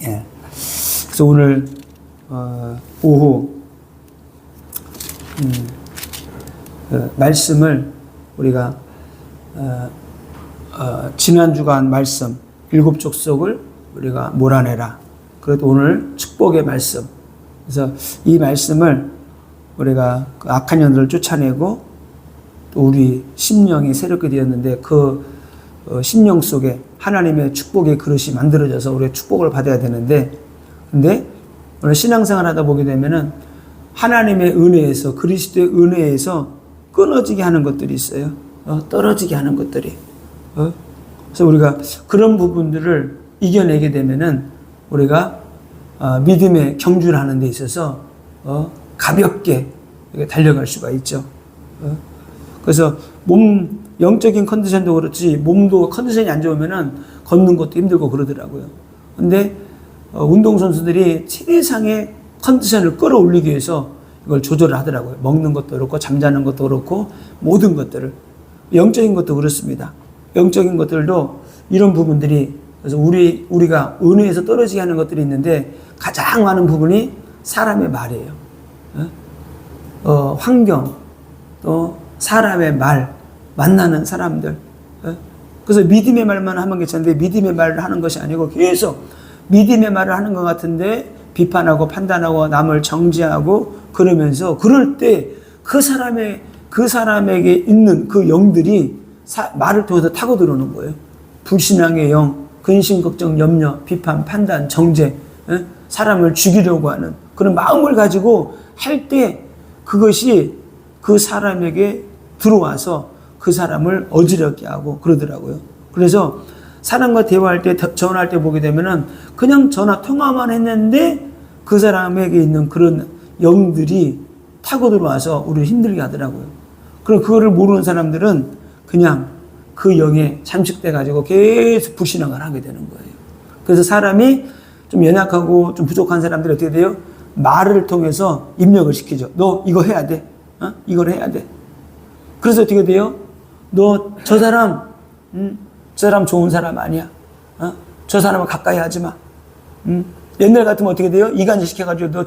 예. 그래서 오늘 오후 말씀을 우리가 지난 주간 말씀 7 족속을 우리가 몰아내라. 그래도 오늘 축복의 말씀. 그래서 이 말씀을 우리가 그 악한 년들을 쫓아내고 또 우리 심령이 새롭게 되었는데 그 심령 속에 하나님의 축복의 그릇이 만들어져서 우리가 축복을 받아야 되는데, 근데 오늘 신앙생활 하다 보게 되면은 하나님의 은혜에서, 그리스도의 은혜에서 끊어지게 하는 것들이 있어요. 떨어지게 하는 것들이. 그래서 우리가 그런 부분들을 이겨내게 되면은 우리가 믿음의 경주를 하는 데 있어서 가볍게 달려갈 수가 있죠. 그래서 영적인 컨디션도 그렇지 몸도 컨디션이 안 좋으면은 걷는 것도 힘들고 그러더라고요. 근데 운동선수들이 최상의 컨디션을 끌어올리기 위해서 이걸 조절을 하더라고요. 먹는 것도 그렇고 잠자는 것도 그렇고 모든 것들을. 영적인 것도 그렇습니다. 영적인 것들도 이런 부분들이, 그래서 우리가 은혜에서 떨어지게 하는 것들이 있는데 가장 많은 부분이 사람의 말이에요. 환경, 또 사람의 말, 만나는 사람들. 그래서 믿음의 말만 하면 괜찮은데 믿음의 말을 하는 것이 아니고 계속 믿음의 말을 하는 것 같은데 비판하고 판단하고 남을 정죄하고 그러면서 그럴 때 그 사람에게 있는 그 영들이 말을 통해서 타고 들어오는 거예요. 불신앙의 영, 근심, 걱정, 염려, 비판, 판단, 정죄, 사람을 죽이려고 하는 그런 마음을 가지고 할 때 그것이 그 사람에게 들어와서 그 사람을 어지럽게 하고 그러더라고요. 그래서 사람과 대화할 때, 전화할 때 보게 되면은 그냥 전화 통화만 했는데 그 사람에게 있는 그런 영들이 타고 들어와서 우리를 힘들게 하더라고요. 그럼 그거를 모르는 사람들은 그냥 그 영에 잠식돼 가지고 계속 불신앙을 하게 되는 거예요. 그래서 사람이 좀 연약하고 좀 부족한 사람들이 어떻게 돼요? 말을 통해서 입력을 시키죠. 너 이거 해야 돼. 이걸 해야 돼. 그래서 어떻게 돼요? 너 저 사람 좋은 사람 아니야. 저 사람을 가까이 하지 마. 옛날 같으면 어떻게 돼요? 이간질 시켜가지고 너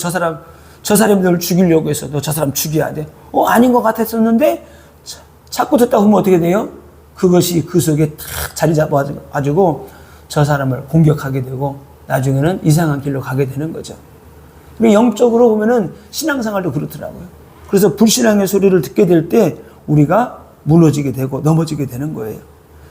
저 사람이 너를 죽이려고 했어. 너 저 사람 죽여야 돼. 아닌 것 같았었는데 자꾸 듣다 보면 어떻게 돼요? 그것이 그 속에 탁 자리 잡아가지고 저 사람을 공격하게 되고 나중에는 이상한 길로 가게 되는 거죠. 영적으로 보면은 신앙생활도 그렇더라고요. 그래서 불신앙의 소리를 듣게 될 때 우리가 무너지게 되고 넘어지게 되는 거예요.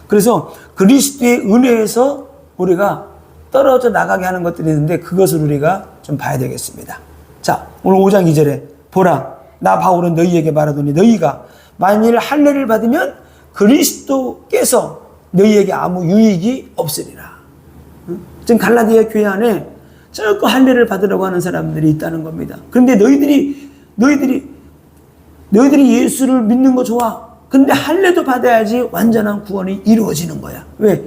그래서 그리스도의 은혜에서 우리가 떨어져 나가게 하는 것들이 있는데 그것을 우리가 좀 봐야 되겠습니다. 자, 오늘 5장 2절에 보라, 나 바울은 너희에게 말하더니 너희가 만일 할례를 받으면 그리스도께서 너희에게 아무 유익이 없으리라. 지금 갈라디아 교회 안에 자꾸 할례를 받으려고 하는 사람들이 있다는 겁니다. 그런데 너희들이 예수를 믿는 거 좋아. 근데 할례도 받아야지 완전한 구원이 이루어지는 거야. 왜?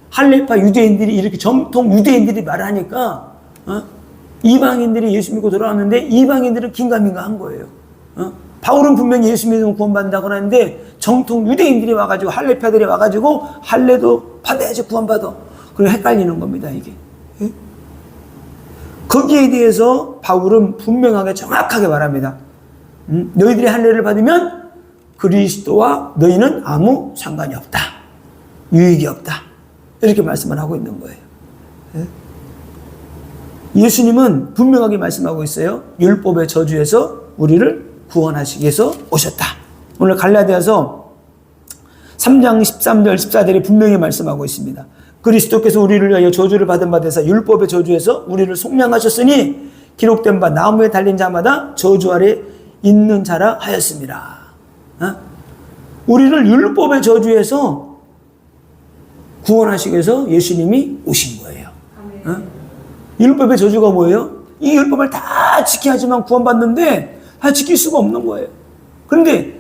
할례파 유대인들이 이렇게 정통 유대인들이 말하니까 이방인들이 예수 믿고 돌아왔는데 이방인들은 긴가민가한 거예요. 바울은 분명히 예수 믿으면 구원받는다고 하는데 정통 유대인들이 와가지고 할례파들이 와가지고 할례도 받아야지 구원받아. 그래서 헷갈리는 겁니다, 이게. 거기에 대해서 바울은 분명하게 정확하게 말합니다. 너희들이 할례를 받으면 그리스도와 너희는 아무 상관이 없다. 유익이 없다. 이렇게 말씀을 하고 있는 거예요. 예수님은 분명하게 말씀하고 있어요. 율법의 저주에서 우리를 구원하시기 위해서 오셨다. 오늘 갈라디아서 3장 13절 14절에 분명히 말씀하고 있습니다. 그리스도께서 우리를 위하여 저주를 받은 바 되사 율법의 저주에서 우리를 속량하셨으니 기록된 바 나무에 달린 자마다 저주 아래 있는 자라 하였습니다. 우리를 율법의 저주에서 구원하시기 위해서 예수님이 오신 거예요. 율법의 저주가 뭐예요? 이 율법을 다 지켜야지만 구원받는데 다 지킬 수가 없는 거예요. 그런데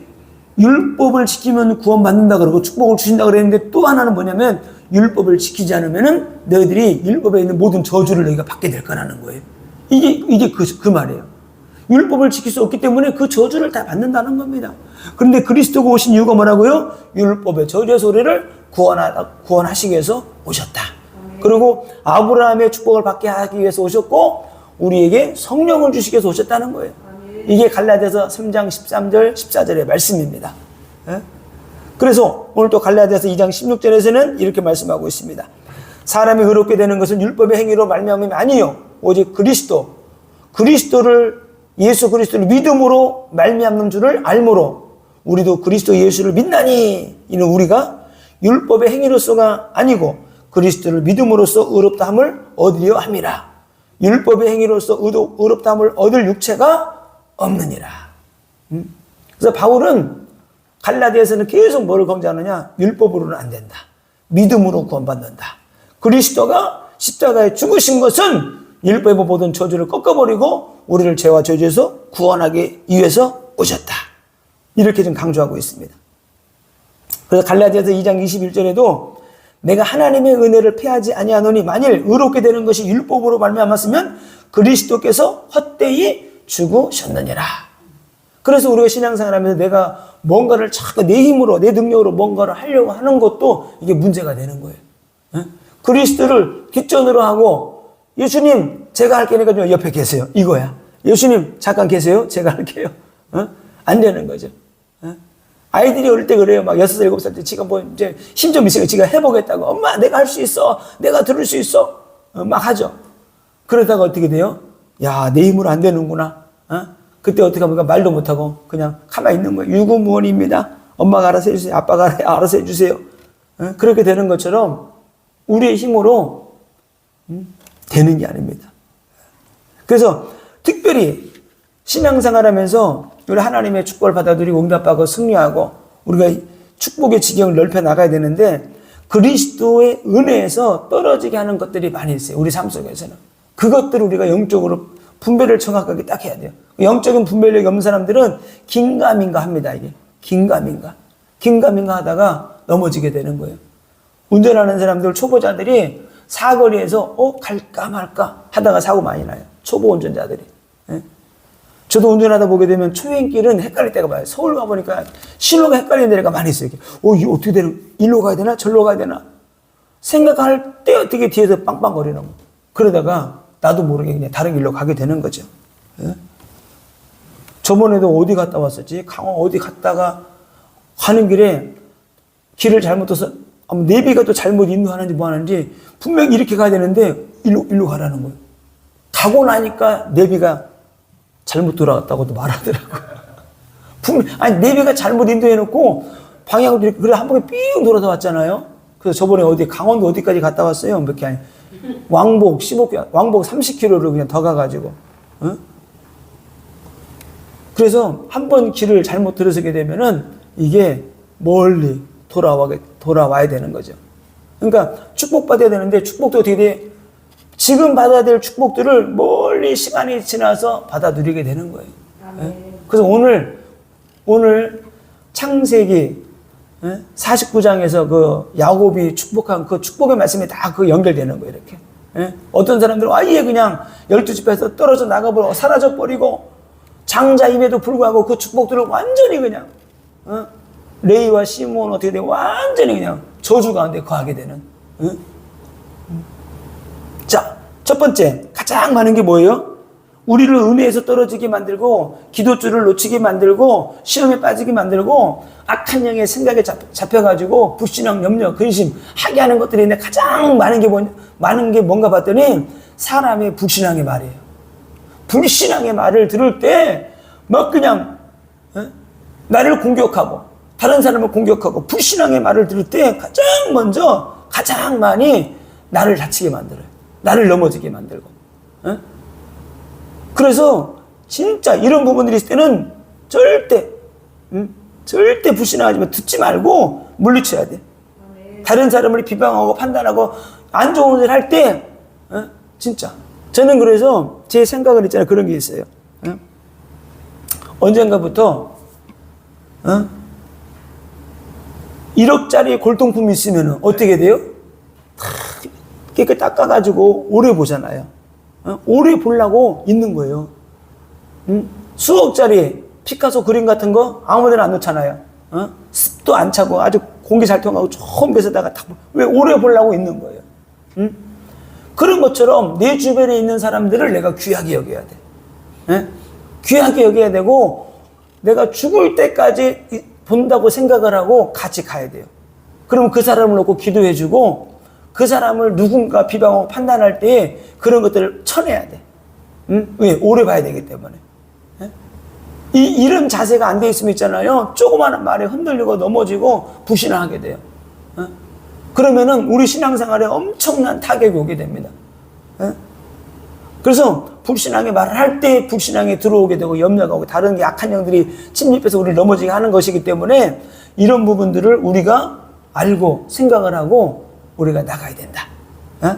율법을 지키면 구원받는다 그러고 축복을 주신다 그랬는데 또 하나는 뭐냐면 율법을 지키지 않으면은 너희들이 율법에 있는 모든 저주를 너희가 받게 될 거라는 거예요. 이게 그 말이에요. 율법을 지킬 수 없기 때문에 그 저주를 다 받는다는 겁니다. 그런데 그리스도가 오신 이유가 뭐라고요? 율법의 저주에서 우리를 구원하시기 위해서 오셨다. 그리고 아브라함의 축복을 받게 하기 위해서 오셨고 우리에게 성령을 주시기 위해서 오셨다는 거예요. 이게 갈라디아서 3장 13절 14절의 말씀입니다. 그래서 오늘 또 갈라디아서 2장 16절에서는 이렇게 말씀하고 있습니다. 사람이 의롭게 되는 것은 율법의 행위로 말미암음이 아니요 오직 예수 그리스도를 믿음으로 말미암는 줄을 알므로 우리도 그리스도 예수를 믿나니 이는 우리가 율법의 행위로서가 아니고 그리스도를 믿음으로써 의롭다함을 얻으려 함이라. 율법의 행위로서 의롭다함을 얻을 육체가 없느니라. 그래서 바울은 갈라디아에서는 계속 뭐를 강조하느냐? 율법으로는 안 된다. 믿음으로 구원받는다. 그리스도가 십자가에 죽으신 것은 율법의 모든 저주를 꺾어버리고 우리를 죄와 저주에서 구원하기 위해서 오셨다. 이렇게 좀 강조하고 있습니다. 그래서 갈라디아서 2장 21절에도 내가 하나님의 은혜를 패하지 아니하노니 만일 의롭게 되는 것이 율법으로 말미암았으면 그리스도께서 헛되이 죽으셨느니라. 그래서 우리가 신앙생활하면서 내가 뭔가를 자꾸 내 힘으로 내 능력으로 뭔가를 하려고 하는 것도 이게 문제가 되는 거예요. 그리스도를 뒷전으로 하고 예수님 제가 할 게니까 좀 옆에 계세요. 이거야. 예수님 잠깐 계세요. 제가 할게요. 안 되는 거죠. 아이들이 어릴 때 그래요. 막 6살, 7살 때 지가 뭐 이제 힘 좀 있으니까 지가 해보겠다고. 엄마 내가 할 수 있어. 내가 들을 수 있어. 막 하죠. 그러다가 어떻게 돼요? 야, 내 힘으로 안 되는구나. 그때 어떻게 하면 말도 못하고 그냥 가만히 있는 거예요. 유구무원입니다. 엄마가 알아서 해주세요. 아빠가 알아서 해주세요. 그렇게 되는 것처럼 우리의 힘으로 되는 게 아닙니다. 그래서 특별히 신앙생활 하면서 우리 하나님의 축복을 받아들이고 응답하고 승리하고 우리가 축복의 지경을 넓혀 나가야 되는데 그리스도의 은혜에서 떨어지게 하는 것들이 많이 있어요. 우리 삶 속에서는. 그것들을 우리가 영적으로 분별을 정확하게 딱 해야 돼요. 영적인 분별력이 없는 사람들은 긴가민가 합니다. 이게 긴가민가 하다가 넘어지게 되는 거예요. 운전하는 사람들 초보자들이 사거리에서 갈까 말까 하다가 사고 많이 나요. 초보 운전자들이. 저도 운전하다 보게 되면 초행길은 헷갈릴 때가 많아요. 서울 가보니까 신호가 헷갈리는 데가 많이 있어요. 이거 어떻게 되는, 일로 가야 되나? 절로 가야 되나? 생각할 때 어떻게 뒤에서 빵빵거리는 거. 그러다가 나도 모르게 그냥 다른 길로 가게 되는 거죠. 저번에도 어디 갔다 왔었지? 강원 어디 갔다가 가는 길에 길을 잘못해서 내비가 또 잘못 인도하는지 뭐 하는지 분명히 이렇게 가야 되는데 일로 가라는 거예요. 가고 나니까 내비가 잘못 돌아갔다고도 말하더라고요. 내비가 잘못 인도해놓고 방향을 이렇게, 그래, 한 번에 삥 돌아서 왔잖아요. 그래서 저번에 강원도 어디까지 갔다 왔어요? 몇 개 아니. 왕복 30km를 그냥 더 가가지고. 그래서 한 번 길을 잘못 들어서게 되면은 이게 멀리 돌아와야 되는 거죠. 그러니까 축복받아야 되는데 축복도 어떻게 돼? 지금 받아야 될 축복들을 멀리 시간이 지나서 받아들이게 되는 거예요. 그래서 오늘 창세기 49장에서 그 야곱이 축복한 그 축복의 말씀이 다 그 연결되는 거예요. 이렇게. 어떤 사람들은 아예 그냥 12집에서 떨어져 나가버리고 사라져버리고 장자임에도 불구하고 그 축복들을 완전히 그냥 레이와 시몬 어떻게 돼? 완전히 그냥 저주 가운데 거하게 되는. 자, 첫 번째 가장 많은 게 뭐예요? 우리를 은혜에서 떨어지게 만들고 기도줄을 놓치게 만들고 시험에 빠지게 만들고 악한 영의 생각에 잡혀가지고 불신앙, 염려, 근심 하게 하는 것들이 있는데 가장 많은 게 뭔가 봤더니 사람의 불신앙의 말이에요. 불신앙의 말을 들을 때 막 그냥 나를 공격하고 다른 사람을 공격하고 불신앙의 말을 들을 때 가장 많이 나를 다치게 만들어요. 나를 넘어지게 만들고. 그래서 진짜 이런 부분들이 있을 때는 절대 불신앙하지만 듣지 말고 물리쳐야 돼. 다른 사람을 비방하고 판단하고 안 좋은 일 할 때 진짜 저는 그래서 제 생각은 있잖아요. 그런 게 있어요. 언젠가부터 1억짜리 골동품이 있으면 어떻게 돼요? 깨끗이 닦아가지고 오래 보잖아요. 오래 보려고 있는 거예요. 수억짜리 피카소 그림 같은 거 아무데나 안 놓잖아요. 습도 안 차고 아주 공기 잘 통하고 좋은 곳에다가 왜 오래 보려고 있는 거예요. 그런 것처럼 내 주변에 있는 사람들을 내가 귀하게 여겨야 돼. 예? 귀하게 여겨야 되고 내가 죽을 때까지 본다고 생각을 하고 같이 가야 돼요. 그러면 그 사람을 놓고 기도해주고 그 사람을 누군가 비방하고 판단할 때 그런 것들을 쳐내야 돼. 응? 왜? 오래 봐야 되기 때문에. 예? 이런 자세가 안 돼 있으면 있잖아요. 조그마한 말에 흔들리고 넘어지고 불신하게 돼요. 예? 그러면은 우리 신앙생활에 엄청난 타격이 오게 됩니다. 예? 그래서 불신앙의 말을 할 때 불신앙에 들어오게 되고 염려가 오고 다른 약한 영들이 침입해서 우리를 넘어지게 하는 것이기 때문에 이런 부분들을 우리가 알고 생각을 하고 우리가 나가야 된다. 어?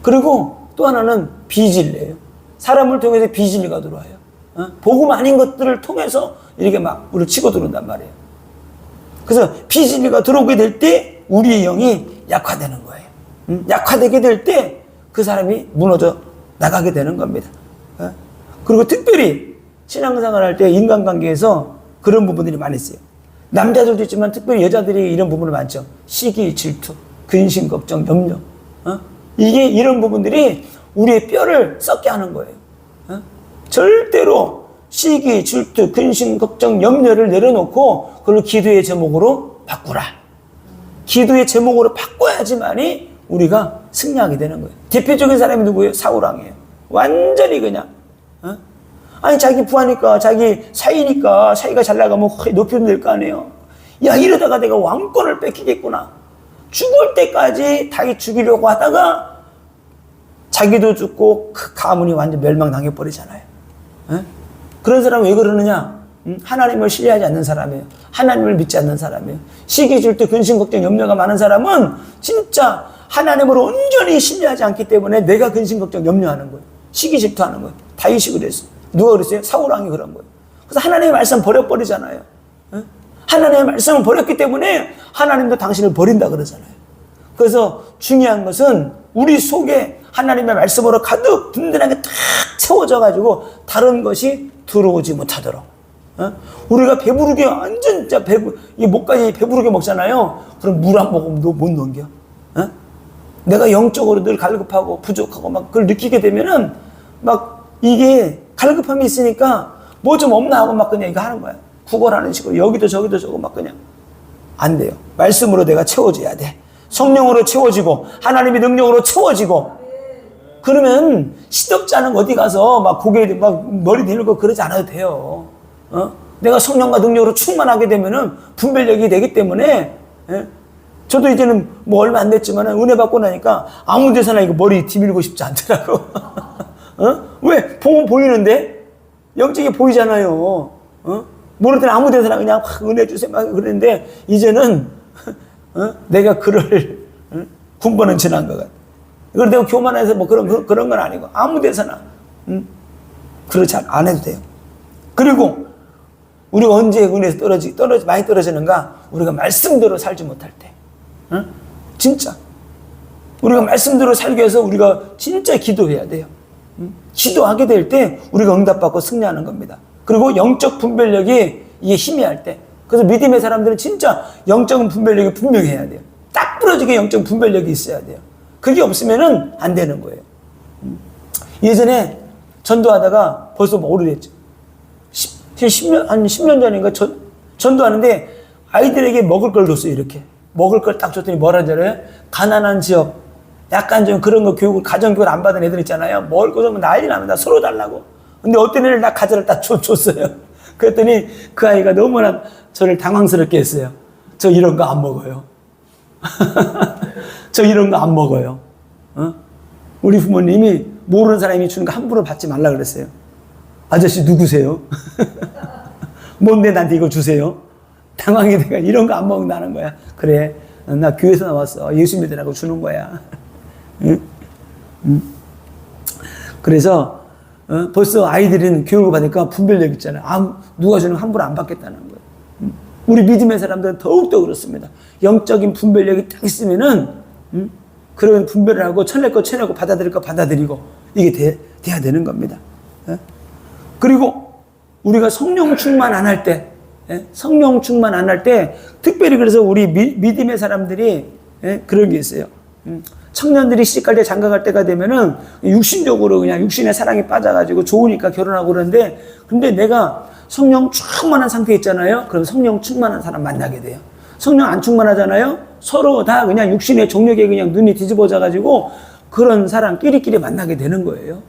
그리고 또 하나는 비진리예요. 사람을 통해서 비진리가 들어와요. 어? 복음 아닌 것들을 통해서 이렇게 막 우리를 치고 들어온단 말이에요. 그래서 비진리가 들어오게 될 때 우리의 영이 약화되는 거예요. 약화되게 될 때 그 사람이 무너져 나가게 되는 겁니다. 어? 그리고 특별히 신앙생활 할 때 인간관계에서 그런 부분들이 많이 있어요. 남자들도 있지만 특별히 여자들이 이런 부분이 많죠. 시기, 질투, 근심, 걱정, 염려. 어? 이게 이런 부분들이 우리의 뼈를 썩게 하는 거예요. 어? 절대로 시기, 질투, 근심, 걱정, 염려를 내려놓고 그걸 기도의 제목으로 바꾸라. 기도의 제목으로 바꿔야지만이 우리가 승리하게 되는 거예요. 대표적인 사람이 누구예요? 사울왕이에요. 완전히 그냥. 어? 아니 자기 부하니까 자기 사이니까 사이가 잘 나가면 높이면 될 거 아니에요. 야 이러다가 내가 왕권을 뺏기겠구나. 죽을 때까지 다윗 죽이려고 하다가 자기도 죽고 그 가문이 완전 멸망당해버리잖아요. 에? 그런 사람은 왜 그러느냐? 하나님을 신뢰하지 않는 사람이에요. 하나님을 믿지 않는 사람이에요. 시기, 질투, 근심, 걱정, 염려가 많은 사람은 진짜 하나님을 온전히 신뢰하지 않기 때문에 내가 근심, 걱정, 염려하는 거예요. 시기, 질투하는 거예요. 다윗이 그랬어요. 누가 그랬어요? 사울왕이 그런 거예요. 그래서 하나님의 말씀 버려버리잖아요. 에? 하나님의 말씀을 버렸기 때문에 하나님도 당신을 버린다 그러잖아요. 그래서 중요한 것은 우리 속에 하나님의 말씀으로 가득 든든하게 탁 채워져 가지고 다른 것이 들어오지 못하도록. 어? 우리가 배부르게 완전 진짜 이 목까지 배부르게 먹잖아요. 그럼 물 안 먹으면 너 못 넘겨. 어? 내가 영적으로 늘 갈급하고 부족하고 막 그걸 느끼게 되면은 막 이게 갈급함이 있으니까 뭐 좀 없나 하고 막 그냥 이거 하는 거야. 구걸하는 식으로 여기도 저기도 저거 막 그냥 안 돼요. 말씀으로 내가 채워줘야 돼. 성령으로 채워지고 하나님의 능력으로 채워지고 그러면 시덥지 않은 어디 가서 막 고개 막 머리 내밀고 그러지 않아도 돼요. 어? 내가 성령과 능력으로 충만하게 되면은 분별력이 되기 때문에 예? 저도 이제는 뭐 얼마 안 됐지만 은혜 받고 나니까 아무 데서나 이거 머리 뒤밀고 싶지 않더라고. 어? 왜? 보면 보이는데 영적이 보이잖아요. 어? 모를 때는 아무 데서나 그냥 확 은혜 주세요 막 그랬는데 이제는 어? 내가 그럴 군번은 지난 것 같아. 그걸 내가 교만해서 뭐 그런 건 아니고 아무 데서나 그렇지 안 해도 돼요. 그리고 우리가 언제 은혜에서 많이 떨어지는가? 우리가 말씀대로 살지 못할 때. 응? 진짜. 우리가 말씀대로 살기 위해서 우리가 진짜 기도해야 돼요. 기도하게 될 때 우리가 응답받고 승리하는 겁니다. 그리고 영적 분별력이 이게 희미할 때. 그래서 믿음의 사람들은 진짜 영적 분별력이 분명해야 돼요. 딱 부러지게 영적 분별력이 있어야 돼요. 그게 없으면은 안 되는 거예요. 예전에 전도하다가 벌써 뭐 오래됐죠. 10년 전인가 전도하는데 아이들에게 먹을 걸 줬어요, 이렇게. 먹을 걸 딱 줬더니 뭐라 그래요? 가난한 지역, 약간 좀 그런 거 가정교육을 안 받은 애들 있잖아요. 먹을 거 좀 난리 납니다. 서로 달라고. 근데 어떤 애를 나 과자를 딱 줬어요. 그랬더니 그 아이가 너무나 저를 당황스럽게 했어요. 저 이런 거 안 먹어요. 저 이런 거 안 먹어요. 어? 우리 부모님이 모르는 사람이 주는 거 함부로 받지 말라 그랬어요. 아저씨 누구세요? 뭔데 나한테 이거 주세요? 당황이 돼가 이런 거 안 먹는다는 거야. 그래, 나 교회에서 나왔어. 예수 믿으라고 주는 거야. 응? 그래서 벌써 아이들은 교육을 받으니까 분별력 있잖아요. 누가 주는 거 함부로 안 받겠다는 거예요. 우리 믿음의 사람들은 더욱더 그렇습니다. 영적인 분별력이 딱 있으면은 그런 분별을 하고 쳐낼 거 쳐내고 받아들일 거 받아들이고 이게 돼야 되는 겁니다. 그리고 우리가 성령 충만 안 할 때, 성령 충만 안 할 때, 특별히 그래서 우리 믿음의 사람들이 그런 게 있어요. 청년들이 시집갈 때 장가갈 때가 되면은 육신적으로 그냥 육신의 사랑에 빠져가지고 좋으니까 결혼하고 그러는데, 근데 내가 성령 충만한 상태에 있잖아요. 그럼 성령 충만한 사람 만나게 돼요. 성령 안 충만하잖아요. 서로 다 그냥 육신의 정욕에 그냥 눈이 뒤집어져가지고 그런 사람 끼리끼리 만나게 되는 거예요.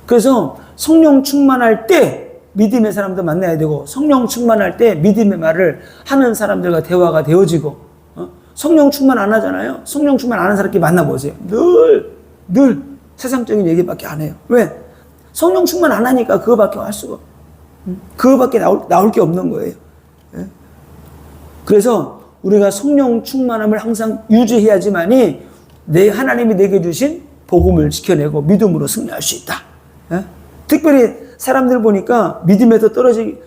그래서 성령 충만할 때 믿음의 사람들 만나야 되고, 성령 충만할 때 믿음의 말을 하는 사람들과 대화가 되어지고, 성령 충만 안 하잖아요. 성령 충만 안 하는 사람끼리 만나보세요. 늘 세상적인 얘기밖에 안 해요. 왜? 성령 충만 안 하니까 그거밖에 할 수가, 그거밖에 나올 게 없는 거예요. 그래서 우리가 성령 충만함을 항상 유지해야지만이 하나님이 내게 주신 복음을 지켜내고 믿음으로 승리할 수 있다. 특별히 사람들 보니까 믿음에서 떨어질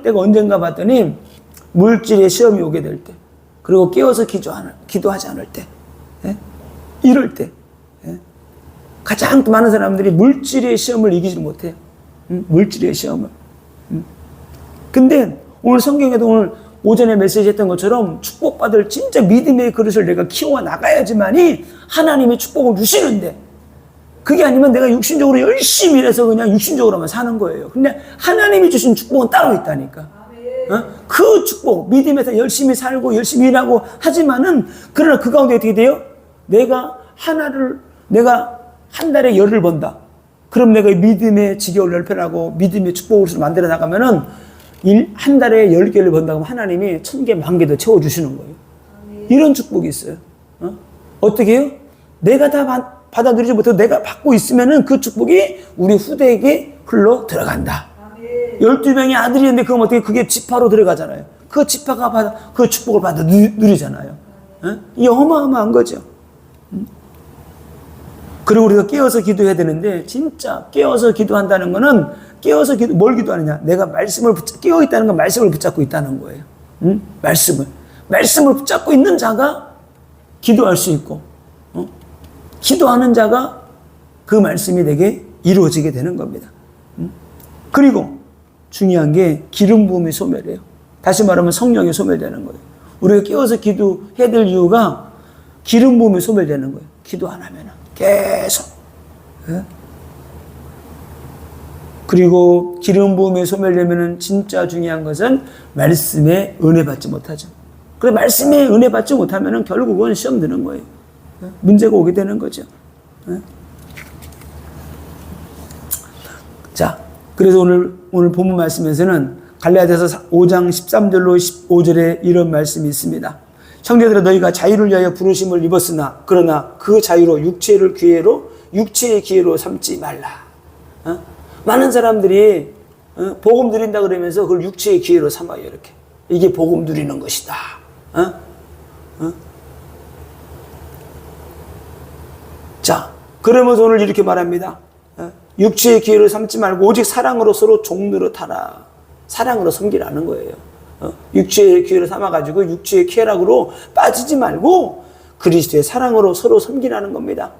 때가 언젠가 봤더니 물질의 시험이 오게 될 때, 그리고 깨어서 기도하지 않을 때, 이럴 때 가장 많은 사람들이 물질의 시험을 이기지 못해요. 물질의 시험을. 근데 오늘 성경에도 오늘 오전에 메시지 했던 것처럼 축복받을 진짜 믿음의 그릇을 내가 키워 나가야지만이 하나님이 축복을 주시는데, 그게 아니면 내가 육신적으로 열심히 일해서 그냥 육신적으로만 사는 거예요. 근데 하나님이 주신 축복은 따로 있다니까. 그 축복, 믿음에서 열심히 살고 열심히 일하고 하지만은, 그러나 그 가운데 어떻게 돼요? 내가 한 달에 10을 번다. 그럼 내가 믿음의 지경을 넓혀나고 믿음의 축복을 만들어 나가면은 한 달에 10개를 번다고 하면 하나님이 1000개, 10,000개도 채워주시는 거예요. 이런 축복이 있어요. 어떻게 해요? 내가 다 받아들이지 못해도 내가 받고 있으면은 그 축복이 우리 후대에게 흘러 들어간다. 12명의 아들이 있는데 그럼 어떻게 그게 지파로 들어가잖아요. 그 지파가 그 축복을 받아 누리잖아요. 이게 어마어마한 거죠. 그리고 우리가 깨어서 기도해야 되는데, 진짜 깨어서 기도한다는 거는, 뭘 기도하느냐? 내가 깨어 있다는 건 말씀을 붙잡고 있다는 거예요. 말씀을 붙잡고 있는 자가 기도할 수 있고, 기도하는 자가 그 말씀이 내게 이루어지게 되는 겁니다. 그리고 중요한 게 기름 부음이 소멸해요. 다시 말하면 성령이 소멸되는 거예요. 우리가 깨어서 기도해야 될 이유가 기름 부음이 소멸되는 거예요. 기도 안 하면 계속. 그리고 기름 부음이 소멸되면 진짜 중요한 것은 말씀에 은혜 받지 못하죠. 그래, 말씀에 은혜 받지 못하면 결국은 시험 드는 거예요. 문제가 오게 되는 거죠. 자, 그래서 오늘 본문 말씀에서는 갈라디아서 5장 13절로 15절에 이런 말씀이 있습니다. 형제들아, 너희가 자유를 위하여 부르심을 입었으나 그러나 그 자유로 육체의 기회로 삼지 말라. 많은 사람들이 복음 누린다 그러면서 그걸 육체의 기회로 삼아요. 이렇게. 이게 복음 누리는 것이다. 자, 그러면서 오늘 이렇게 말합니다. 육체의 기회로 삼지 말고 오직 사랑으로 서로 종노릇하라. 사랑으로 섬기라는 거예요. 육체의 기회로 삼아가지고 육체의 쾌락으로 빠지지 말고 그리스도의 사랑으로 서로 섬기라는 겁니다.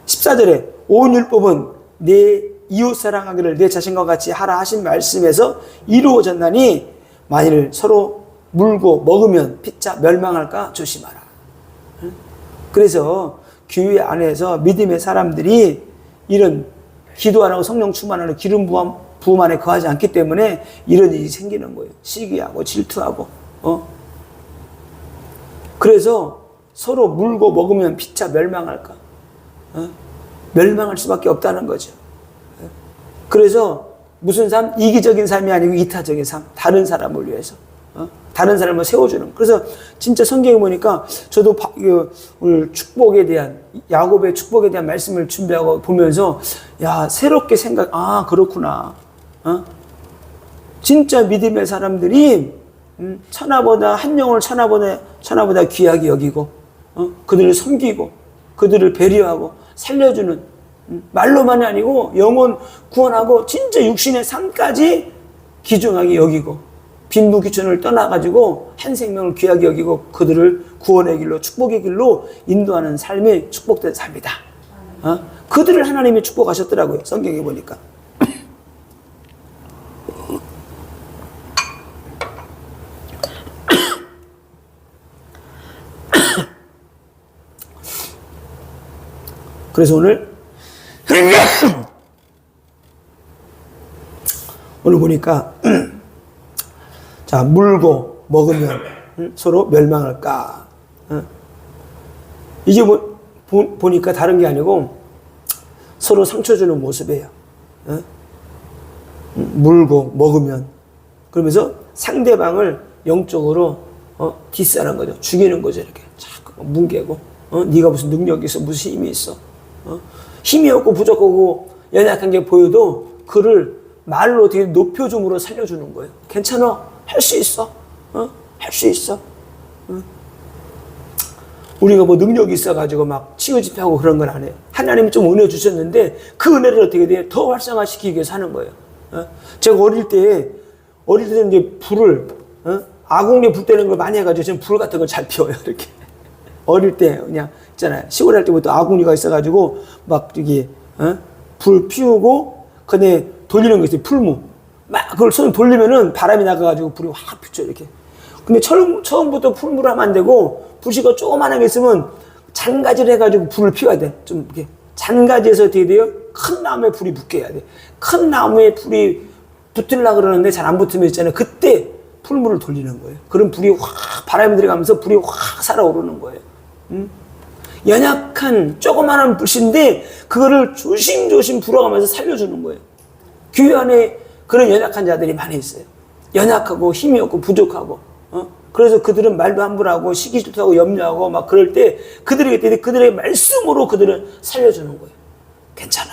14절에 온 율법은 내 이웃 사랑하기를 내 자신과 같이 하라 하신 말씀에서 이루어졌나니 만일 서로 물고 먹으면 피차 멸망할까 조심하라. 그래서 교회 안에서 믿음의 사람들이 이런 기도 안 하고 성령 충만 안 하고 기름 부음 안에 거하지 않기 때문에 이런 일이 생기는 거예요. 시기하고 질투하고. 그래서 서로 물고 먹으면 피차 멸망할까. 멸망할 수밖에 없다는 거죠. 그래서 무슨 삶? 이기적인 삶이 아니고 이타적인 삶. 다른 사람을 위해서. 다른 사람을 세워주는. 그래서 진짜 성경에 보니까 저도 오늘 축복에 대한, 야곱의 축복에 대한 말씀을 준비하고 보면서, 새롭게 그렇구나. 진짜 믿음의 사람들이, 한 영혼을 천하보다 귀하게 여기고, 그들을 섬기고, 그들을 배려하고, 살려주는, 말로만이 아니고 영혼 구원하고 진짜 육신의 삶까지 귀중하게 여기고 빈부귀천을 떠나가지고 한 생명을 귀하게 여기고 그들을 구원의 길로 축복의 길로 인도하는 삶이 축복된 삶이다. 그들을 하나님이 축복하셨더라고요. 성경에 보니까. 그래서 오늘 보니까 자, 물고 먹으면 서로 멸망할까? 이게 보니까 다른 게 아니고 서로 상처 주는 모습이에요. 물고 먹으면, 그러면서 상대방을 영적으로 디스하는 거죠. 죽이는 거죠. 이렇게 자꾸 뭉개고, 네가 무슨 능력이 있어, 무슨 힘이 있어, 힘이 없고 부족하고 연약한 게 보여도 그를 말로 되게 높여줌으로 살려주는 거예요. 괜찮아, 할 수 있어, 할 수 있어. 우리가 뭐 능력이 있어가지고 막 치유집회하고 그런 건 안 해요. 하나님이 좀 은혜 주셨는데 그 은혜를 어떻게 돼요? 더 활성화시키기 위해서 하는 거예요. 제가 어릴 때 이제 불을, 아궁이에 불 때는 걸 많이 해가지고 저는 불 같은 걸 잘 피워요. 이렇게. 어릴 때 그냥 있잖아요. 시골 할 때부터 아궁이가 있어가지고 막 저기, 불 피우고 그다음에 돌리는 거 있어요. 풀무. 막 그걸 손 돌리면은 바람이 나가가지고 불이 확 피죠. 이렇게. 근데 처음부터 풀무를 하면 안 되고, 부시가 조그만한 게 있으면 잔가지를 해가지고 불을 피워야 돼. 좀 이렇게. 잔가지에서 어떻게 돼요? 큰 나무에 불이 붙게 해야 돼. 큰 나무에 불이 붙으려고 그러는데 잘 안 붙으면 있잖아요. 그때 풀무를 돌리는 거예요. 그럼 불이 확, 바람이 들어가면서 불이 확 살아오르는 거예요. 연약한 조그만한 불씨인데 그거를 조심조심 불어가면서 살려주는 거예요. 교회 안에 그런 연약한 자들이 많이 있어요. 연약하고 힘이 없고 부족하고, 그래서 그들은 말도 함부로 하고 시기 질투하고 염려하고 막 그럴 때 그들의 말씀으로 그들은 살려주는 거예요. 괜찮아,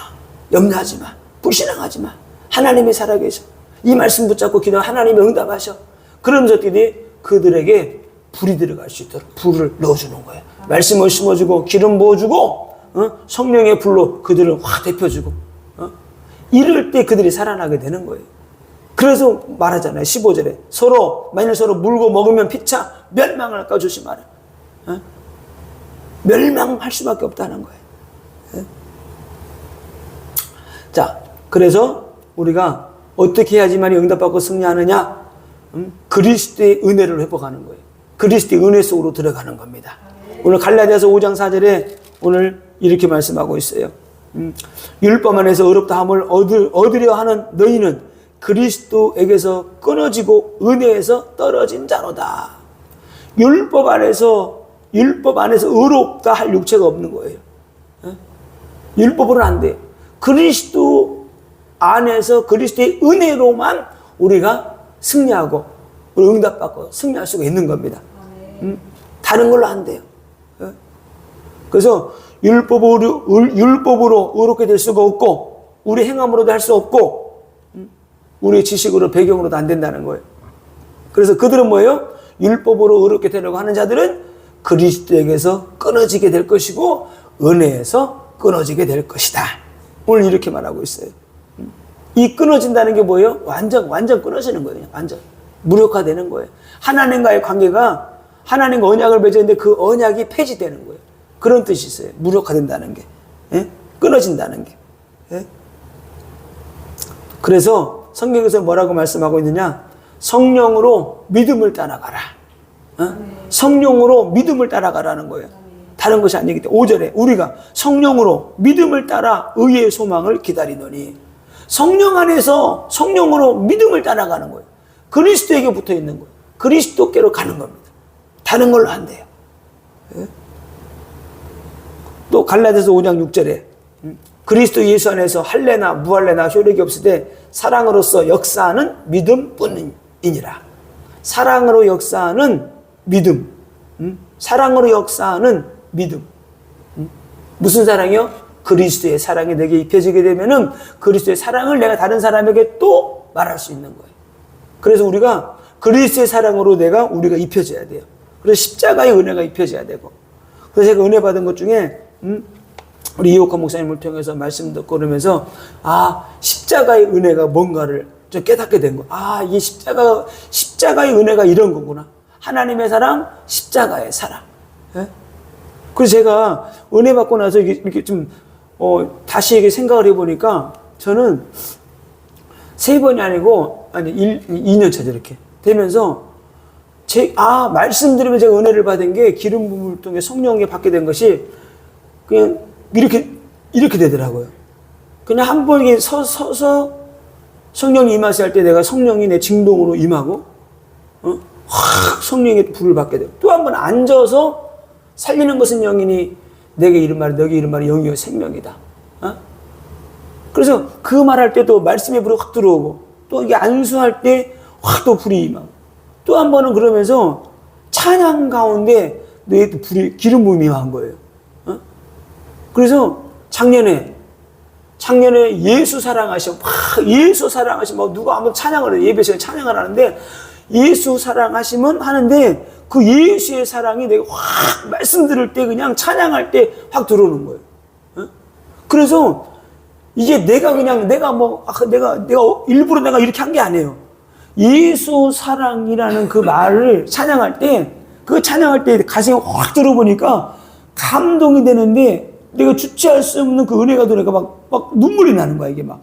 염려하지 마, 불신앙하지 마, 하나님이 살아계셔. 이 말씀 붙잡고 기도하면 하나님이 응답하셔. 그러면서 어떻게 돼? 그들에게 불이 들어갈 수 있도록 불을 넣어주는 거예요. 말씀을 심어주고 기름 부어주고, 성령의 불로 그들을 확 데펴주고, 이럴 때 그들이 살아나게 되는 거예요. 그래서 말하잖아요. 15절에 만일 서로 물고 먹으면 피차 멸망을 할까 조심하라. 멸망할 수밖에 없다는 거예요. 자, 그래서 우리가 어떻게 해야지만 응답받고 승리하느냐? 그리스도의 은혜를 회복하는 거예요. 그리스도의 은혜 속으로 들어가는 겁니다. 오늘 갈라디아서 5장 4절에 오늘 이렇게 말씀하고 있어요. 율법 안에서 어렵다 함을 얻으려 하는 너희는 그리스도에게서 끊어지고 은혜에서 떨어진 자로다. 율법 안에서 의롭다 할 육체가 없는 거예요. 율법으로는 안 돼요. 그리스도 안에서 그리스도의 은혜로만 우리가 승리하고 우리 응답받고 승리할 수가 있는 겁니다. 다른 걸로 안 돼요. 그래서 율법으로 의롭게 될 수가 없고, 우리 행함으로도 할 수 없고, 우리의 지식으로 배경으로도 안 된다는 거예요. 그래서 그들은 뭐예요? 율법으로 의롭게 되려고 하는 자들은 그리스도에게서 끊어지게 될 것이고 은혜에서 끊어지게 될 것이다. 오늘 이렇게 말하고 있어요. 이 끊어진다는 게 뭐예요? 완전 끊어지는 거예요. 완전 무력화되는 거예요. 하나님과의 관계가, 하나님과 언약을 맺었는데 그 언약이 폐지되는 거예요. 그런 뜻이 있어요. 무력화된다는 게, 끊어진다는 게. 그래서 성경에서 뭐라고 말씀하고 있느냐? 성령으로 믿음을 따라가라. 성령으로 믿음을 따라가라는 거예요. 다른 것이 아니기 때문에 5절에 우리가 성령으로 믿음을 따라 의의 소망을 기다리노니, 성령 안에서 성령으로 믿음을 따라가는 거예요. 그리스도에게 붙어 있는 거예요. 그리스도께로 가는 겁니다. 다른 걸로 안 돼요. 또 갈라디아서 5장 6절에 그리스도 예수 안에서 할례나 무할례나 효력이 없으되 사랑으로서 역사하는 믿음뿐이니라. 사랑으로 역사하는 믿음. 사랑으로 역사하는 믿음. 무슨 사랑이요? 그리스도의 사랑이 내게 입혀지게 되면은 그리스도의 사랑을 내가 다른 사람에게 또 말할 수 있는 거예요. 그래서 우리가 그리스도의 사랑으로 우리가 입혀져야 돼요. 그래서 십자가의 은혜가 입혀져야 되고. 그래서 제가 은혜 받은 것 중에 우리 이옥환 목사님을 통해서 말씀 듣고 그러면서 십자가의 은혜가 뭔가를 좀 깨닫게 된 거. 이게 십자가의 은혜가 이런 거구나. 하나님의 사랑, 십자가의 사랑. 그래서 제가 은혜 받고 나서 이렇게 좀 다시 이렇게 생각을 해보니까 저는 3번이 아니고 2년 차죠. 이렇게 되면서 말씀 들으면 제가 은혜를 받은 게 기름 부음을 통해 성령에게 받게 된 것이 그냥 이렇게 이렇게 되더라고요. 그냥 한 번 이렇게 서서 성령이 임하시 할 때 내가 성령이 내 진동으로 임하고, 확 성령의 불을 받게 돼요. 또 한 번 앉아서 살리는 것은 영이니 내게 이른 말이 너에게 이른 말이 영이요 생명이다. 그래서 그 말할 때도 말씀의 불이 확 들어오고, 또 이게 안수할 때 확 또 불이 임하고, 또 한 번은 그러면서 찬양 가운데 뇌에 또 불이 기름 부음이 임한 거예요. 그래서 작년에 예수 사랑하시고 막 예수 사랑하시면 누가 한번 찬양을 해요. 예배 시간에 찬양을 하는데 예수 사랑하시면 하는데 그 예수의 사랑이 내가 확 말씀 들을 때 그냥 찬양할 때 확 들어오는 거예요. 그래서 이게 내가 일부러 내가 이렇게 한 게 아니에요. 예수 사랑이라는 그 말을 찬양할 때 가슴이 확 들어보니까 감동이 되는데 내가 주체할 수 없는 그 은혜가 들어가 막 눈물이 나는 거야, 이게 막.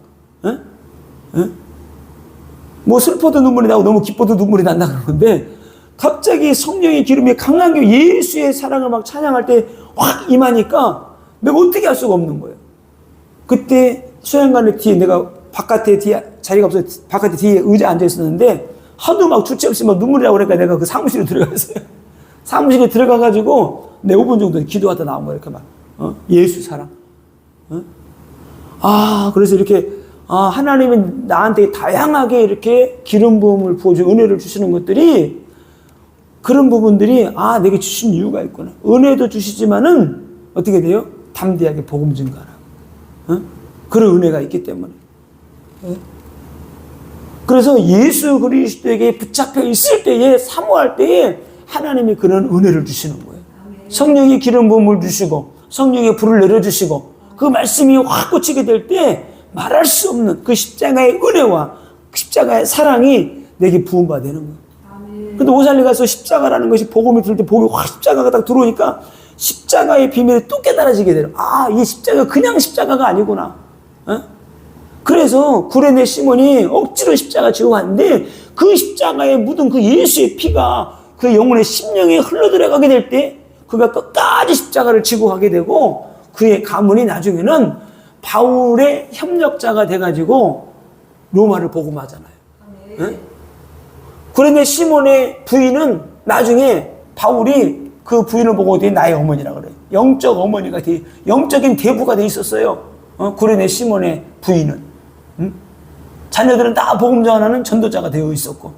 뭐 슬퍼도 눈물이 나고 너무 기뻐도 눈물이 난다 그러는데 갑자기 성령의 기름이 강하게 예수의 사랑을 막 찬양할 때 확 임하니까 내가 어떻게 할 수가 없는 거예요. 그때 수양관의 뒤에 내가 바깥에 뒤에 자리가 없어서 바깥에 뒤에 의자에 앉아 있었는데 하도 막 주체 없이 막 눈물이 나고 그러니까 내가 그 사무실에 들어갔어요. 사무실에 들어가가지고 내 5분 정도 기도하다 나온 거예요. 이렇게 막. 예수 사랑. 그래서 이렇게, 하나님은 나한테 다양하게 이렇게 기름 부음을 부어주고 은혜를 주시는 것들이, 그런 부분들이, 내게 주신 이유가 있구나. 은혜도 주시지만은, 어떻게 돼요? 담대하게 복음 증가하라. 그런 은혜가 있기 때문에. 그래서 예수 그리스도에게 붙잡혀 있을 때에, 사모할 때에, 하나님이 그런 은혜를 주시는 거예요. 성령이 기름 부음을 주시고, 성령의 불을 내려주시고, 그 말씀이 확 꽂히게 될 때 말할 수 없는 그 십자가의 은혜와 십자가의 사랑이 내게 부음받아 되는 거예요. 근데 오살리 가서 십자가라는 것이 복음이 들을 때 복음이 확 십자가가 딱 들어오니까 십자가의 비밀이 또 깨달아지게 돼요. 이 십자가 그냥 십자가가 아니구나. 그래서 구레네 시몬이 억지로 십자가 지고 갔는데 그 십자가에 묻은 그 예수의 피가 그 영혼의 심령에 흘러들어가게 될 때 그가 끝까지 십자가를 지고 가게 되고 그의 가문이 나중에는 바울의 협력자가 돼가지고 로마를 복음하잖아요. 그런데 시몬의 부인은 나중에 바울이 그 부인을 보고 나의 어머니라고 그래요. 영적 어머니가 영적인 대부가 돼 있었어요. 그런데 시몬의 부인은 자녀들은 다 복음 전하는 전도자가 되어 있었고,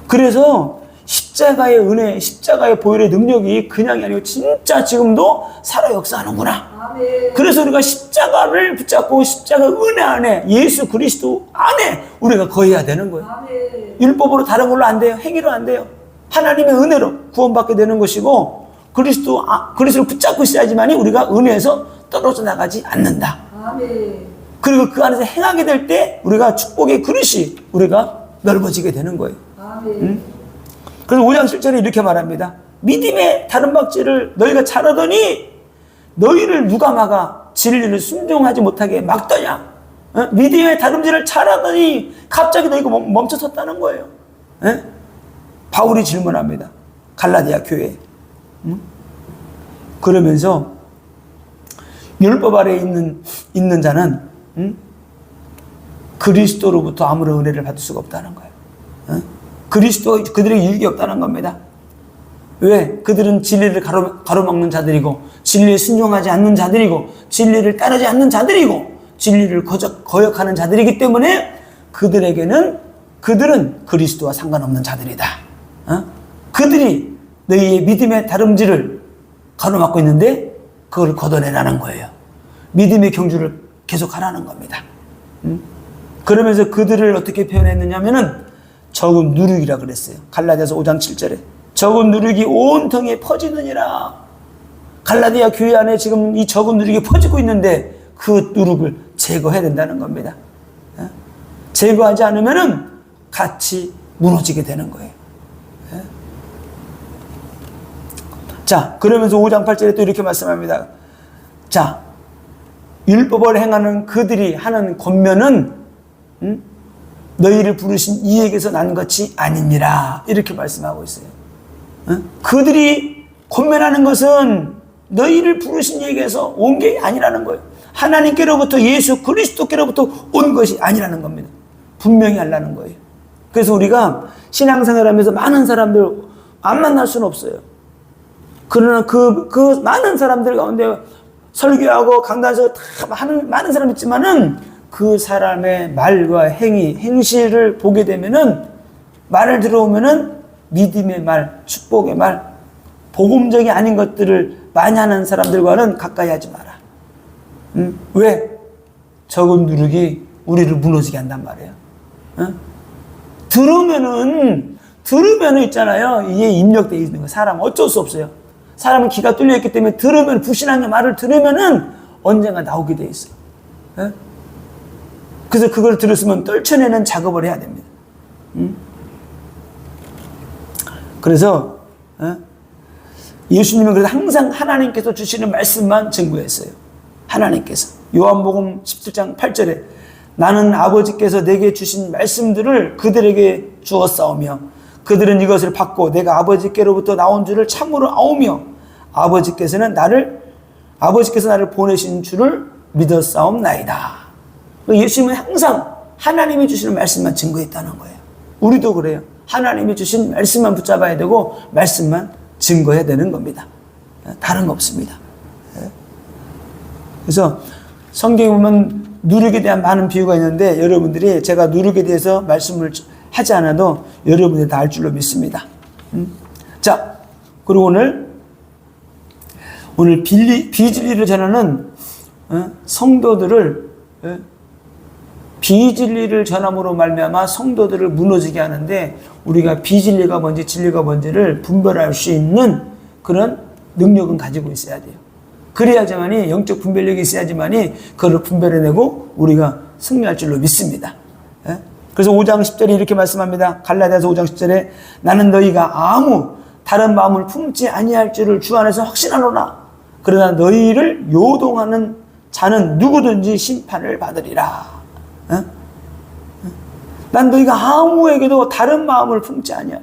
그래서 십자가의 은혜, 십자가의 보혈의 능력이 그냥이 아니고 진짜 지금도 살아 역사하는구나. 그래서 우리가 십자가를 붙잡고 십자가 은혜 안에 예수 그리스도 안에 우리가 거해야 되는 거예요. 율법으로 다른 걸로 안 돼요. 행위로 안 돼요. 하나님의 은혜로 구원받게 되는 것이고 그리스도를 붙잡고 있어야지만이 우리가 은혜에서 떨어져 나가지 않는다. 그리고 그 안에서 행하게 될 때 우리가 축복의 그릇이 우리가 넓어지게 되는 거예요. 그래서 5장 7절에 이렇게 말합니다. 믿음의 다름박질을 너희가 잘하더니 너희를 누가 막아 진리를 순종하지 못하게 막더냐. 믿음의 다름질을 잘하더니 갑자기 너희가 멈춰섰다는 거예요. 바울이 질문합니다. 갈라디아 교회에. 그러면서 율법 아래에 있는 자는 그리스도로부터 아무런 은혜를 받을 수가 없다는 거예요. 그리스도가 그들에게 유익이 없다는 겁니다. 왜? 그들은 진리를 가로막는 자들이고 진리에 순종하지 않는 자들이고 진리를 따르지 않는 자들이고 진리를 거역하는 자들이기 때문에 그들은 그리스도와 상관없는 자들이다. 그들이 너희의 믿음의 다름질을 가로막고 있는데 그걸 걷어내라는 거예요. 믿음의 경주를 계속하라는 겁니다. 그러면서 그들을 어떻게 표현했느냐면은 적은 누룩이라 그랬어요. 갈라디아서 5장 7절에 적은 누룩이 온 통에 퍼지느니라. 갈라디아 교회 안에 지금 이 적은 누룩이 퍼지고 있는데 그 누룩을 제거해야 된다는 겁니다. 제거하지 않으면은 같이 무너지게 되는 거예요. 자, 그러면서 5장 8절에 또 이렇게 말씀합니다. 자, 율법을 행하는 그들이 하는 권면은 너희를 부르신 이에게서 난 것이 아니니라. 이렇게 말씀하고 있어요. 그들이 권면하는 것은 너희를 부르신 얘기에서 온 게 아니라는 거예요. 하나님께로부터 예수 그리스도께로부터 온 것이 아니라는 겁니다. 분명히 알라는 거예요. 그래서 우리가 신앙생활하면서 많은 사람들 안 만날 수는 없어요. 그러나 그 많은 사람들 가운데 설교하고 강단에서 다 많은 사람이 있지만은 그 사람의 말과 행실을 보게 되면은 말을 들어오면은 믿음의 말, 축복의 말, 복음적이 아닌 것들을 많이 하는 사람들과는 가까이 하지 마라. 왜? 적은 누룩이 우리를 무너지게 한단 말이에요. 들으면은 있잖아요. 이게 입력되어 있는 거예요. 사람 어쩔 수 없어요. 사람은 귀가 뚫려 있기 때문에 들으면, 불신앙의 말을 들으면은 언젠가 나오게 돼 있어요. 그래서 그걸 들었으면 떨쳐내는 작업을 해야 됩니다. 그래서 예수님은 그래서 항상 하나님께서 주시는 말씀만 증거했어요. 하나님께서 요한복음 17장 8절에 나는 아버지께서 내게 주신 말씀들을 그들에게 주었사오며 그들은 이것을 받고 내가 아버지께로부터 나온 줄을 참으로 아오며 아버지께서 나를 보내신 줄을 믿었사옵나이다. 예수님은 항상 하나님이 주시는 말씀만 증거했다는 거예요. 우리도 그래요. 하나님이 주신 말씀만 붙잡아야 되고 말씀만 증거해야 되는 겁니다. 다른 거 없습니다. 그래서 성경에 보면 누룩에 대한 많은 비유가 있는데 여러분들이 제가 누룩에 대해서 말씀을 하지 않아도 여러분들이 다 알 줄로 믿습니다. 자, 그리고 오늘 비진리를 전하는 성도들을 비진리를 전함으로 말미암아 성도들을 무너지게 하는데 우리가 비진리가 뭔지 진리가 뭔지를 분별할 수 있는 그런 능력은 가지고 있어야 돼요. 그래야지만이 영적 분별력이 있어야지만이 그걸 분별해내고 우리가 승리할 줄로 믿습니다. 그래서 5장 10절에 이렇게 말씀합니다. 갈라디아서 5장 10절에 나는 너희가 아무 다른 마음을 품지 아니할 줄을 주 안에서 확신하노라. 그러나 너희를 요동하는 자는 누구든지 심판을 받으리라. 난 너희가 아무에게도 다른 마음을 품지 아니야.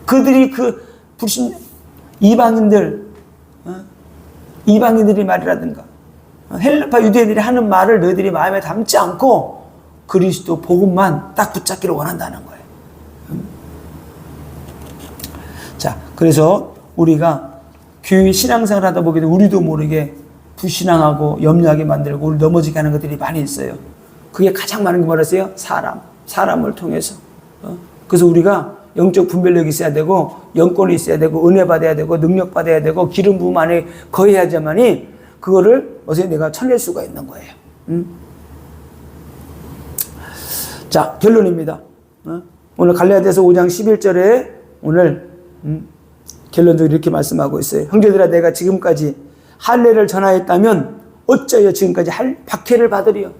그들이 불신 이방인들이 말이라든가 헬라파 유대인들이 하는 말을 너희들이 마음에 담지 않고 그리스도 복음만 딱 붙잡기를 원한다는 거예요. 자, 그래서 우리가 교회 신앙생활 하다 보게 되면 우리도 모르게 불신앙하고 염려하게 만들고 우리 넘어지게 하는 것들이 많이 있어요. 그게 가장 많은 게 뭐랬어요? 사람을 통해서. 그래서 우리가 영적 분별력이 있어야 되고 영권이 있어야 되고 은혜 받아야 되고 능력 받아야 되고 기름 부음 안에 거해야지만이 그거를 어서 내가 쳐낼 수가 있는 거예요. 자, 결론입니다. 오늘 갈라디아서 5장 11절에 오늘 결론도 이렇게 말씀하고 있어요. 형제들아 내가 지금까지 할례를 전하였다면 어쩌여 지금까지 박해를 받으리요.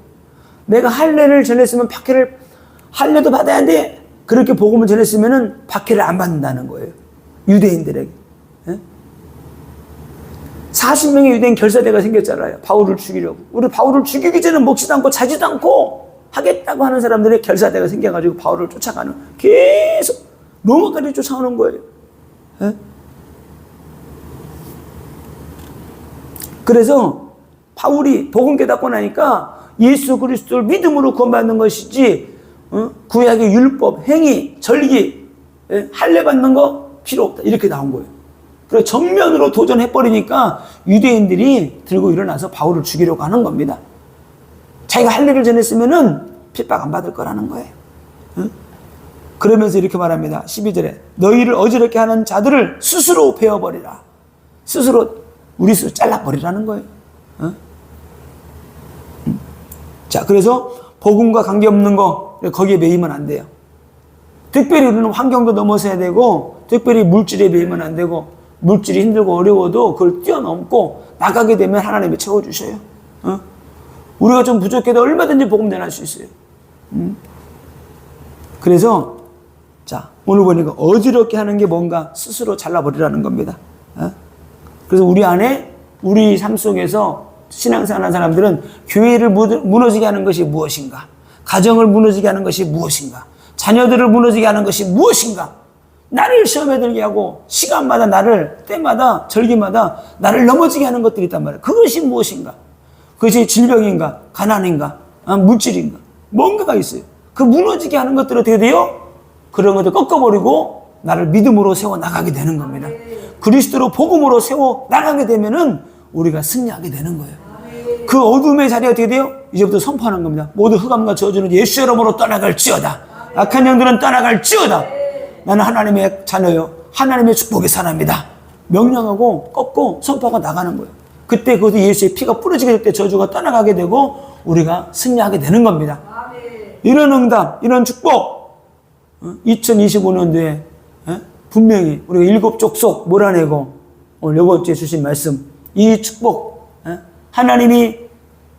내가 할례를 전했으면 할례도 받아야 돼. 그렇게 복음을 전했으면 박해를 안 받는다는 거예요. 유대인들에게. 40명의 유대인 결사대가 생겼잖아요. 바울을 죽이려고. 우리 바울을 죽이기 전에 먹지도 않고 자지도 않고 하겠다고 하는 사람들의 결사대가 생겨가지고 바울을 쫓아가는, 계속 로마까지 쫓아오는 거예요. 그래서 바울이 복음 깨닫고 나니까 예수 그리스도를 믿음으로 구원받는 것이지 구약의 율법, 행위, 절기, 할례 받는 거 필요 없다. 이렇게 나온 거예요. 그래서 정면으로 도전해버리니까 유대인들이 들고 일어나서 바울을 죽이려고 하는 겁니다. 자기가 할례를 전했으면은 핍박 안 받을 거라는 거예요. 그러면서 이렇게 말합니다. 12절에 너희를 어지럽게 하는 자들을 스스로 베어버리라. 우리 스스로 잘라버리라는 거예요. 자, 그래서 복음과 관계없는 거 거기에 매이면 안 돼요. 특별히 우리는 환경도 넘어서야 되고 특별히 물질에 매이면 안 되고 물질이 힘들고 어려워도 그걸 뛰어넘고 나가게 되면 하나님이 채워주셔요. 우리가 좀 부족해도 얼마든지 복음 전할 수 있어요. 그래서 자, 오늘 보니까 어지럽게 하는 게 뭔가 스스로 잘라버리라는 겁니다. 그래서 우리 안에 우리 삶 속에서 신앙생활하는 사람들은 교회를 무너지게 하는 것이 무엇인가? 가정을 무너지게 하는 것이 무엇인가? 자녀들을 무너지게 하는 것이 무엇인가? 나를 시험에 들게 하고 시간마다 나를 때마다 절기마다 나를 넘어지게 하는 것들이 있단 말이에요. 그것이 무엇인가? 그것이 질병인가? 가난인가? 물질인가? 뭔가가 있어요. 그 무너지게 하는 것들이 어떻게 돼요? 그런 것들 꺾어버리고 나를 믿음으로 세워 나가게 되는 겁니다. 그리스도로 복음으로 세워 나가게 되면은 우리가 승리하게 되는 거예요. 그 어둠의 자리가 어떻게 돼요? 이제부터 선포하는 겁니다. 모두 흑암과 저주는 예수 이름으로 떠나갈지어다. 악한 영들은 떠나갈지어다. 나는 하나님의 자녀요. 하나님의 축복의 사람이다. 명령하고 꺾고 선포하고 나가는 거예요. 그때 그것도 예수의 피가 뿌려지게 될 때 저주가 떠나가게 되고 우리가 승리하게 되는 겁니다. 이런 응답, 이런 축복 2025년도에 분명히 우리가 일곱 족속 몰아내고 오늘 이번 주에 주신 말씀 이 축복 하나님이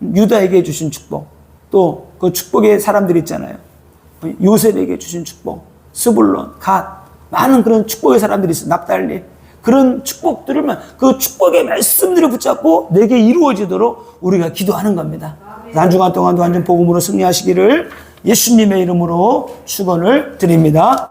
유다에게 주신 축복 또 그 축복의 사람들 있잖아요. 요셉에게 주신 축복 스불론, 갓 많은 그런 축복의 사람들이 있어요. 납달리 그런 축복들을 그 축복의 말씀들을 붙잡고 내게 이루어지도록 우리가 기도하는 겁니다. 한 주간 동안도 완전 복음으로 승리하시기를 예수님의 이름으로 축원을 드립니다.